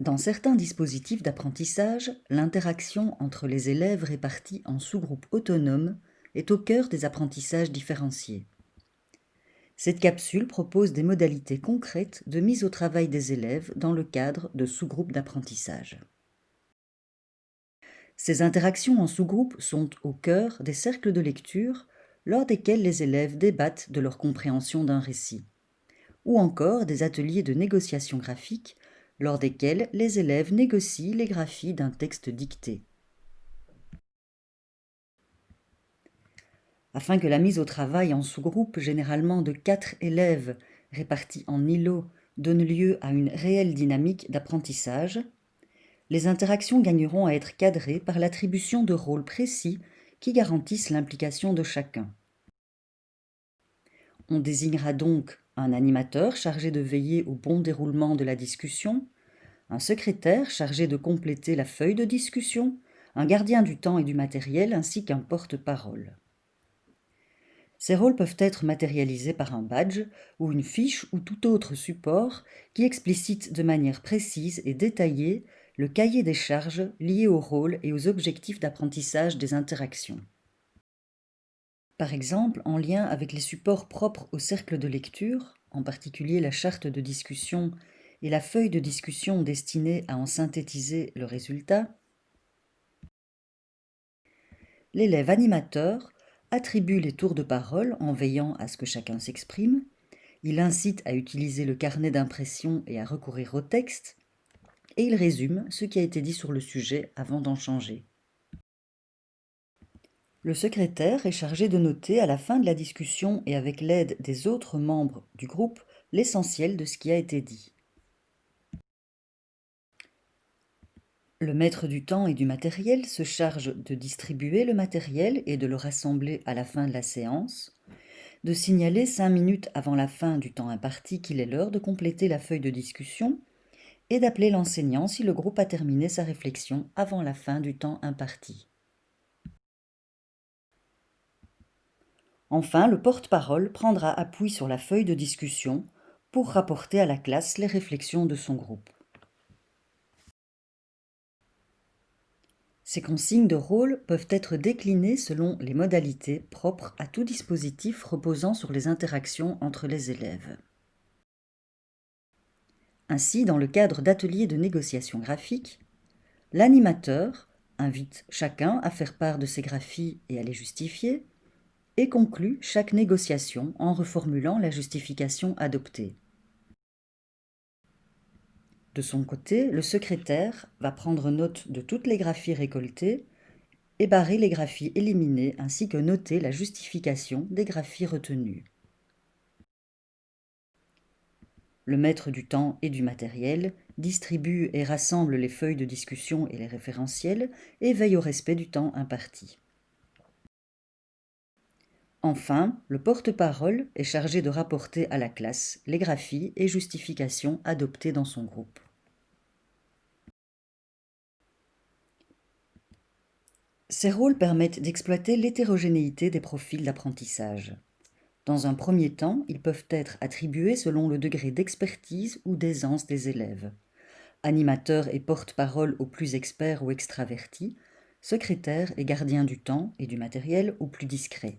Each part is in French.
Dans certains dispositifs d'apprentissage, l'interaction entre les élèves répartis en sous-groupes autonomes est au cœur des apprentissages différenciés. Cette capsule propose des modalités concrètes de mise au travail des élèves dans le cadre de sous-groupes d'apprentissage. Ces interactions en sous-groupe sont au cœur des cercles de lecture lors desquels les élèves débattent de leur compréhension d'un récit, ou encore des ateliers de négociation graphique lors desquels les élèves négocient les graphies d'un texte dicté. Afin que la mise au travail en sous-groupe, généralement de 4 élèves répartis en îlots, donne lieu à une réelle dynamique d'apprentissage, les interactions gagneront à être cadrées par l'attribution de rôles précis qui garantissent l'implication de chacun. On désignera donc un animateur chargé de veiller au bon déroulement de la discussion, un secrétaire chargé de compléter la feuille de discussion, un gardien du temps et du matériel ainsi qu'un porte-parole. Ces rôles peuvent être matérialisés par un badge ou une fiche ou tout autre support qui explicite de manière précise et détaillée le cahier des charges lié au rôle et aux objectifs d'apprentissage des interactions. Par exemple, en lien avec les supports propres au cercle de lecture, en particulier la charte de discussion et la feuille de discussion destinée à en synthétiser le résultat, l'élève animateur attribue les tours de parole en veillant à ce que chacun s'exprime, il incite à utiliser le carnet d'impression et à recourir au texte, et il résume ce qui a été dit sur le sujet avant d'en changer. Le secrétaire est chargé de noter à la fin de la discussion et avec l'aide des autres membres du groupe l'essentiel de ce qui a été dit. Le maître du temps et du matériel se charge de distribuer le matériel et de le rassembler à la fin de la séance, de signaler 5 minutes avant la fin du temps imparti qu'il est l'heure de compléter la feuille de discussion et d'appeler l'enseignant si le groupe a terminé sa réflexion avant la fin du temps imparti. Enfin, le porte-parole prendra appui sur la feuille de discussion pour rapporter à la classe les réflexions de son groupe. Ces consignes de rôle peuvent être déclinées selon les modalités propres à tout dispositif reposant sur les interactions entre les élèves. Ainsi, dans le cadre d'ateliers de négociation graphique, l'animateur invite chacun à faire part de ses graphies et à les justifier, et conclut chaque négociation en reformulant la justification adoptée. De son côté, le secrétaire va prendre note de toutes les graphies récoltées et barrer les graphies éliminées ainsi que noter la justification des graphies retenues. Le maître du temps et du matériel distribue et rassemble les feuilles de discussion et les référentiels et veille au respect du temps imparti. Enfin, le porte-parole est chargé de rapporter à la classe les graphies et justifications adoptées dans son groupe. Ces rôles permettent d'exploiter l'hétérogénéité des profils d'apprentissage. Dans un premier temps, ils peuvent être attribués selon le degré d'expertise ou d'aisance des élèves. Animateur et porte-parole aux plus experts ou extravertis, secrétaire et gardien du temps et du matériel aux plus discrets.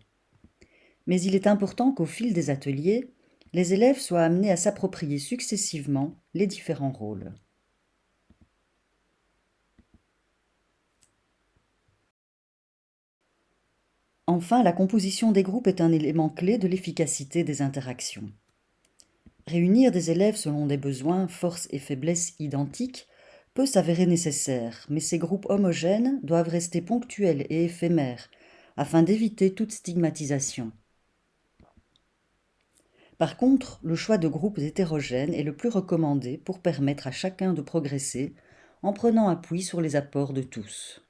Mais il est important qu'au fil des ateliers, les élèves soient amenés à s'approprier successivement les différents rôles. Enfin, la composition des groupes est un élément clé de l'efficacité des interactions. Réunir des élèves selon des besoins, forces et faiblesses identiques peut s'avérer nécessaire, mais ces groupes homogènes doivent rester ponctuels et éphémères afin d'éviter toute stigmatisation. Par contre, le choix de groupes hétérogènes est le plus recommandé pour permettre à chacun de progresser en prenant appui sur les apports de tous.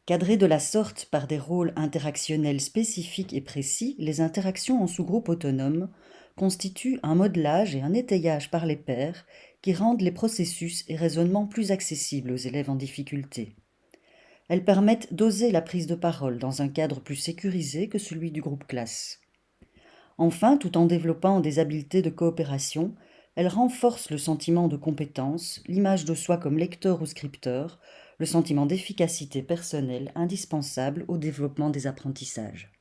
Cadrées de la sorte par des rôles interactionnels spécifiques et précis, les interactions en sous-groupes autonomes constituent un modelage et un étayage par les pairs qui rendent les processus et raisonnements plus accessibles aux élèves en difficulté. Elles permettent d'oser la prise de parole dans un cadre plus sécurisé que celui du groupe classe. Enfin, tout en développant des habiletés de coopération, elle renforce le sentiment de compétence, l'image de soi comme lecteur ou scripteur, le sentiment d'efficacité personnelle indispensable au développement des apprentissages.